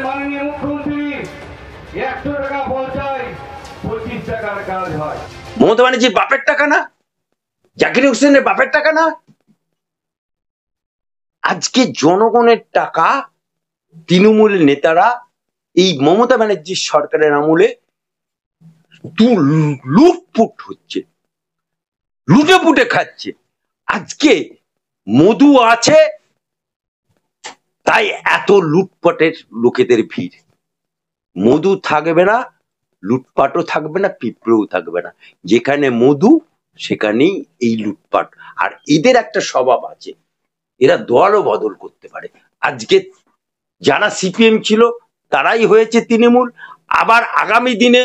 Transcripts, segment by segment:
মাননীয় মুখ্যমন্ত্রী 100 টাকা পৌঁছায় 25 টাকার কাজ হয়। মমতা ব্যানার্জির বাপের টাকা না, জাকির হোসেনের বাপের টাকা না। আজকে জনগণের টাকা তৃণমূলের নেতারা এই মমতা ব্যানার্জির সরকারের আমলে লুটপুট হচ্ছে, লুটে পুটে খাচ্ছে। আজকে মধু আছে তাই এত লুটপাটের লোকেদের ভিড়। মধু থাকবে না, লুটপাটও থাকবে না, পিঁপড়েও থাকবে না। যেখানে মধু সেখানেই এই লুটপাট। আর এদের একটা স্বভাব আছে, এরা দলও বদল করতে পারে। আজকে যারা সিপিএম ছিল তারাই হয়েছে তৃণমূল, আবার আগামী দিনে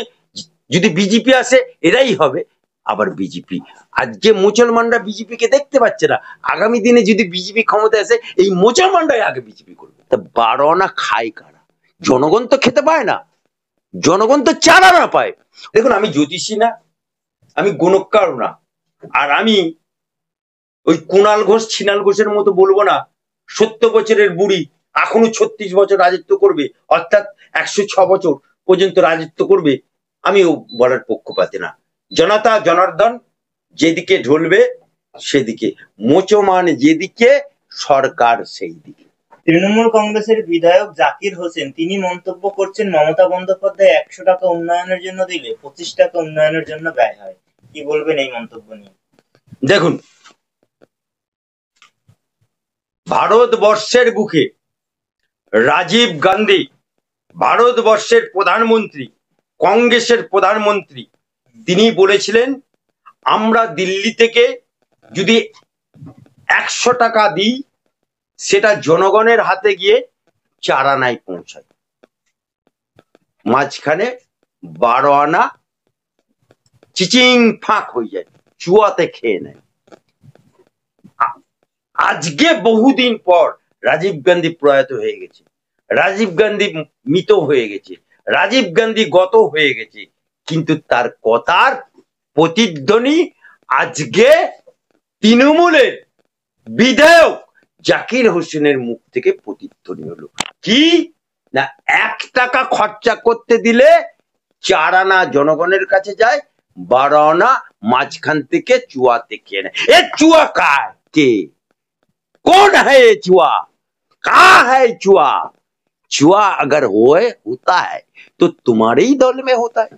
যদি বিজেপি আসে এরাই হবে আবার বিজেপি। আজকে মুসলমানরা বিজেপি কে দেখতে পাচ্ছে না, আগামী দিনে যদি বিজেপি ক্ষমতা আসে এই মুসলমানরাই আগে বিজেপি করবে। তা 12 আনা খায় কারা? জনগণ তো খেতে পায় না, জনগণ তো চারা না পায়। দেখুন, আমি জ্যোতিষী না, আমি গণককার না, আর আমি ওই কুণাল ঘোষ ছিনাল ঘোষের মতো বলবো না 70 বছরের বুড়ি এখনো 36 বছর রাজত্ব করবে, অর্থাৎ 106 বছর পর্যন্ত রাজত্ব করবে। আমিও বলার পক্ষপাতে না। জনতা জনার্দন যেদিকে ঢলবে সেদিকে, মোচমান যেদিকে সরকার সেই দিকে। তৃণমূল কংগ্রেসের বিধায়ক জাকির হোসেন তিনি মন্তব্য করছেন মমতা বন্দ্যোপাধ্যায় 100 টাকা উন্নয়নের জন্য দিলে 25 টাকা উন্নয়নের জন্য ব্যয় হয়। কি বলবেন এই মন্তব্য নিয়ে? দেখুন, ভারতবর্ষের বুকে রাজীব গান্ধী, ভারতবর্ষের প্রধানমন্ত্রী, কংগ্রেসের প্রধানমন্ত্রী, তিনি বলেছিলেন আমরা দিল্লি থেকে যদি 100 টাকা দিই সেটা জনগণের হাতে গিয়ে 4 আনায় পৌঁছায়, মাঝখানে 12 আনা চিচিং ফাঁক হয়ে যায়, চুয়াতে খেয়ে নেয়। আজকে বহুদিন পর রাজীব গান্ধী প্রয়াত হয়ে গেছে, রাজীব গান্ধী মৃত হয়ে গেছে, রাজীব গান্ধী গত হয়ে গেছে, কিন্তু তার কথার প্রতিধ্বনি আজকে তৃণমূলের বিধায়ক জাকির হোসেনের মুখ থেকে প্রতিধ্বনি হলো। কি না, 1 টাকা খরচা করতে দিলে 4 আনা জনগণের কাছে যায়, 12 আনা মাঝখান থেকে চুয়াতে খেয়ে নেয়। এ চুয়া কার? কে? कौन है ये चुआ? कहाँ है चुआ? चुआ अगर होता है तो तुम्हारे ही दल में होता है,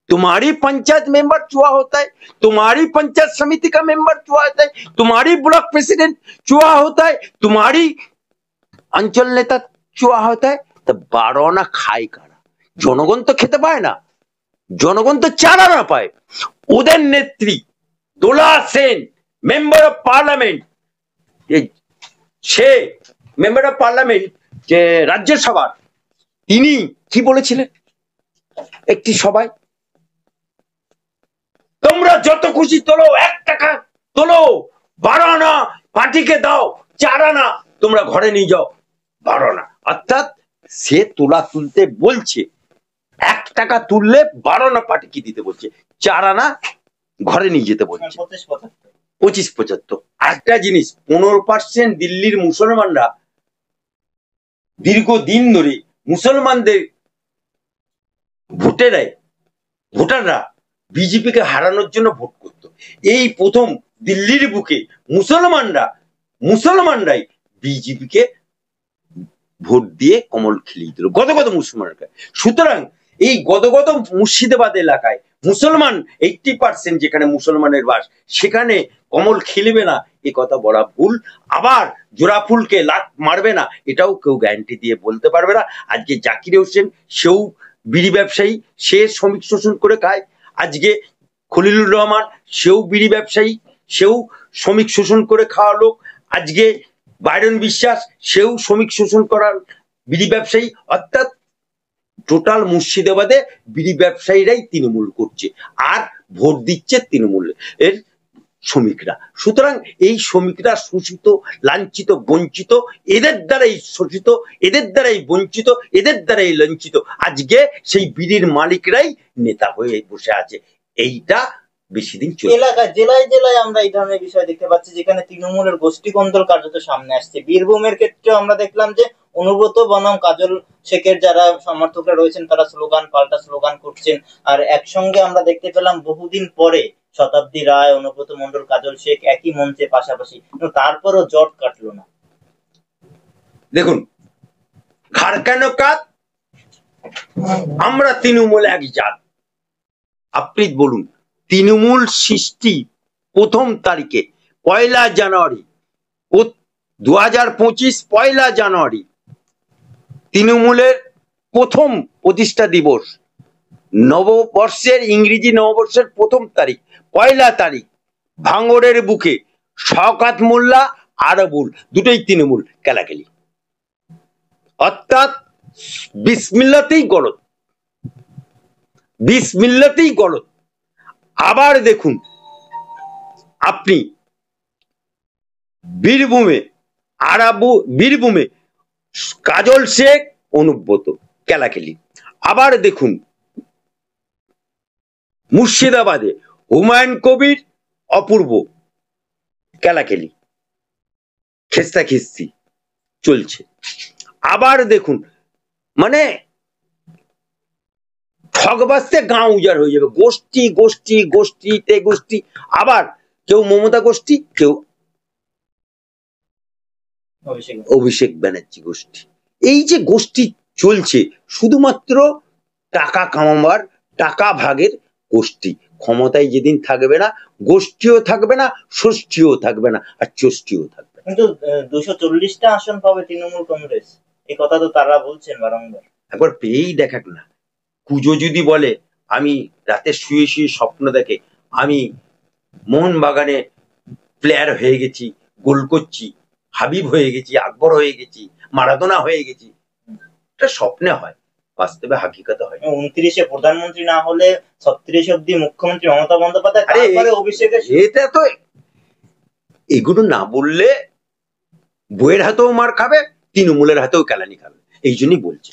तुम्हारी पंचायत मेंबर चुआ होता है, तुम्हारी पंचायत समिति का मेंबर चुआ होता है, तुम्हारी ब्लॉक प्रेसिडेंट चुआ होता है, तुम्हारी अंचल नेता चुआ होता है। तो 12 आना खाय कारा? জনগণ তো খেতে পায় না, জনগণ তো চারা না পায়। ওদের নেত্রী Dola Sen, member of parliament, সে মেম্বার অফ পার্লামেন্ট যে রাজ্যসভার, তিনি কি বলেছিলেন একটি সভায়, তোমরা যত খুশি তোলো, 1 টাকা তোলো, 12 আনা পার্টিকে দাও, 4 আনা তোমরা ঘরে নিয়ে যাও, 12 আনা। অর্থাৎ সে তোলা তুলতে বলছে, 1 টাকা তুললে 12 আনা পার্টিকে দিতে বলছে, 4 আনা ঘরে নিয়ে যেতে বলছে। 25-75। একটা জিনিস, 15% দিল্লির মুসলমানরা দীর্ঘদিন ধরে মুসলমানদের ভোটাররা বিজেপিকে হারানোর জন্য ভোট করত। এই প্রথম দিল্লির বুকে মুসলমানরাই বিজেপিকে ভোট দিয়ে কমল খেলিয়ে দিল গদগদ মুসলমানরা। সুতরাং এই গদগদ মুর্শিদাবাদ এলাকায় মুসলমান 80% যেখানে মুসলমানের বাস, সেখানে কমল খেলবে না এ কথা বলা ভুল। আবার জোড়া ফুলকে লাত মারবে না এটাও কেউ গ্যারান্টি দিয়ে বলতে পারবে না। আজকে জাকির হোসেন সেও বিড়ি ব্যবসায়ী, সে শ্রমিক শোষণ করে খায়। আজকে খলিলুর রহমান সেও বিড়ি ব্যবসায়ী, সেও শ্রমিক শোষণ করে খাওয়া লোক। আজকে বাইরন বিশ্বাস সেও শ্রমিক শোষণ করার বিড়ি ব্যবসায়ী। অর্থাৎ টোটাল মুর্শিদাবাদে বিড়ি ব্যবসায়ীরাই তৃণমূল করছে আর ভোট দিচ্ছে তৃণমূল এর শ্রমিকরা। সুতরাং এই শ্রমিকরা শোষিত, লাঞ্ছিত, বঞ্চিত, এদের দ্বারাই শোষিত, এদের দ্বারাই বঞ্চিত, এদের দ্বারাই লাঞ্ছিত। আজকে সেই বিড়ির মালিকরাই নেতা হয়ে বসে আছে। এইটা বেশি দিন চলবে। এলাকায় জেলায় জেলায় আমরা এই ধরনের বিষয় দেখতে পাচ্ছি যেখানে তৃণমূলের গোষ্ঠী কন্দল কার্যত সামনে আসছে। বীরভূমের ক্ষেত্রে আমরা দেখলাম যে অনুব্রত বনাম কাজল শেখের যারা সমর্থকরা রয়েছেন তারা স্লোগান পাল্টা স্লোগান করছেন। আর একসঙ্গে আমরা দেখতে পেলাম বহুদিন পরে শতাব্দী রায়, অনুব্রত মণ্ডল, কাজল শেখ একই মঞ্চে পাশাপাশি, কিন্তু তারপরও জট কাটলো না। দেখুন, ঘাড় কেন কাত? আমরা তৃণমূল এক জাত। আপনি বলুন, তৃণমূল সৃষ্টি প্রথম তারিখে 1 জানুয়ারি 2025 1 জানুয়ারি তৃণমূলের প্রথম প্রতিষ্ঠা দিবস, নববর্ষের ইংরেজি নববর্ষের প্রথম তারিখ 1 তারিখ ভাঙড়ের বুকে শওকত মোল্লা আরবুল দুটোই তৃণমূল কেলাকেলি, অর্থাৎ বিসমিল্লাতেই গলত, বিসমিল্লাতেই গলত। আবার দেখুন আপনি বীরভূমে কাজল শেখ অনুব্রত কেলাকেলি। আবার দেখুন মুর্শিদাবাদে হুমায়ুন কবির অপূর্ব কেলাকেলি, খেস্তাখিস্তি চলছে। আবার দেখুন মানে ঠগবাজতে গাঁ উজাড় হয়ে যাবে, গোষ্ঠী গোষ্ঠী গোষ্ঠীতে গোষ্ঠী। আবার কেউ মমতা গোষ্ঠী, কেউ অভিষেক ব্যানার্জি গোষ্ঠী। এই যে গোষ্ঠী চলছে শুধুমাত্র টাকা কামাবার, টাকা ভাগের গোষ্ঠী। ক্ষমতায় যেদিন থাকবে না, গোষ্ঠীও থাকবে না, ষষ্ঠীও থাকবে না, আর চষ্টিও থাকবে না। কিন্তু 240টা আসন পাবে তৃণমূল কংগ্রেস, এই কথা তো তারা বলছেন বারংবার। একবার পেয়েই দেখাক না। কুজো যদি বলে আমি রাতে শুয়ে শুয়ে স্বপ্ন দেখে আমি মোহনবাগানে প্লেয়ার হয়ে গেছি, গোল করছি, হাবিব হয়ে গেছি, আকবর হয়ে গেছি, মারাদোনা হয়ে গেছি, এটা স্বপ্নে হয়, বাস্তবে হাকিকতে হয়। 29-এ প্রধানমন্ত্রী না হলে 36 অব্দি মুখ্যমন্ত্রী মমতা বন্দ্যোপাধ্যায়, তারপরে অভিষেকের। এটা তো এগুলো না বললে বইয়ের হাতেও মার খাবে, তৃণমূলের হাতেও কেলানি খাবে। এই জন্যই বলছি।